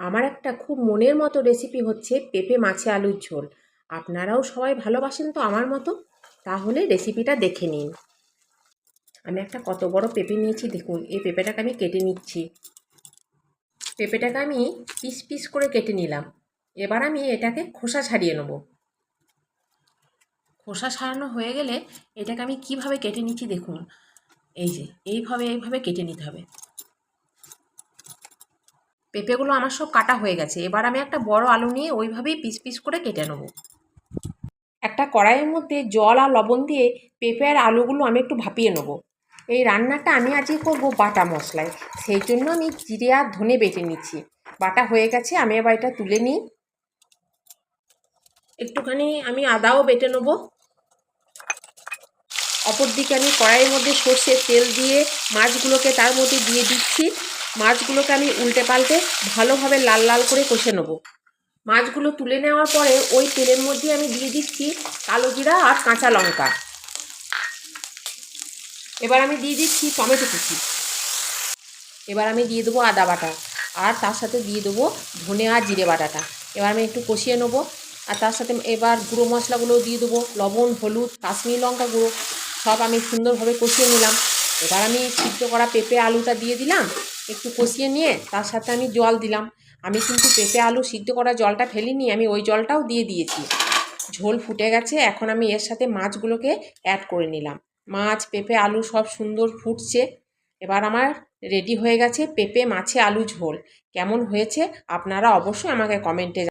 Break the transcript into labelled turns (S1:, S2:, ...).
S1: আমার একটা খুব মনের মতো রেসিপি হচ্ছে পেঁপে মাছে আলুর ঝোল। আপনারাও সবাই ভালোবাসেন তো আমার মতো? তাহলে রেসিপিটা দেখে নিন। আমি একটা কত বড় পেঁপে নিয়েছি দেখুন। এই পেঁপেটাকে আমি কেটে নিচ্ছি। পেঁপেটাকে আমি পিস পিস করে কেটে নিলাম। এবার আমি এটাকে খোসা ছাড়িয়ে নেব। খোসা ছাড়ানো হয়ে গেলে এটাকে আমি কিভাবে কেটে নিচ্ছি দেখুন। এই যে এইভাবে কেটে নিতে হবে। পেঁপেগুলো আমার সব কাটা হয়ে গেছে। এবার আমি একটা বড় আলু নিয়ে ওইভাবেই পিস পিস করে কেটে নেব। একটা কড়াইয়ের মধ্যে জল আর লবণ দিয়ে পেঁপে আর আলুগুলো আমি একটু ভাপিয়ে নেব। এই রান্নাটা আমি আজকে করব বাটা মশলায়, সেই জন্য আমি জিরে আর ধনে বেটে নিচ্ছি। বাটা হয়ে গেছে, আমি এবার এটা তুলে নিই। একটুখানি আমি আদাও বেটে নেব। অপরদিকে আমি কড়াইয়ের মধ্যে সর্ষের তেল দিয়ে মাছগুলোকে তার মধ্যে দিয়ে দিচ্ছি। মাছগুলোকে আমি উল্টে পাল্টে ভালোভাবে লাল লাল করে কষে নেব। মাছগুলো তুলে নেওয়ার পরে ওই তেলের মধ্যে আমি দিয়ে দিচ্ছি কালো জিরা আর কাঁচা লঙ্কা। এবার আমি দিয়ে দিচ্ছি টমেটো কুচি। এবার আমি দিয়ে দেবো আদা বাটা, আর তার সাথে দিয়ে দেবো ধনে আর জিরে বাটাটা। এবার আমি একটু কষিয়ে নেবো। আর তার সাথে এবার গুঁড়ো মশলাগুলোও দিয়ে দেবো, লবণ, হলুদ, কাশ্মীরি লঙ্কা গুঁড়ো, সব আমি সুন্দরভাবে কষিয়ে নিলাম। এবার আমি সিদ্ধ করা পেঁপে আলুটা দিয়ে দিলাম। একটু কষিয়ে নিয়ে তার সাথে আমি জল দিলাম। আমি কিন্তু পেঁপে আলু সিদ্ধ করা জলটা ফেলিনি, আমি ওই জলটাও দিয়ে দিয়েছি। ঝোল ফুটে গেছে, এখন আমি এর সাথে মাছগুলোকে অ্যাড করে নিলাম। মাছ, পেঁপে, আলু সব সুন্দর ফুটছে। এবার আমার রেডি হয়ে গেছে পেঁপে মাছে আলু ঝোল। কেমন হয়েছে আপনারা অবশ্যই আমাকে কমেন্টে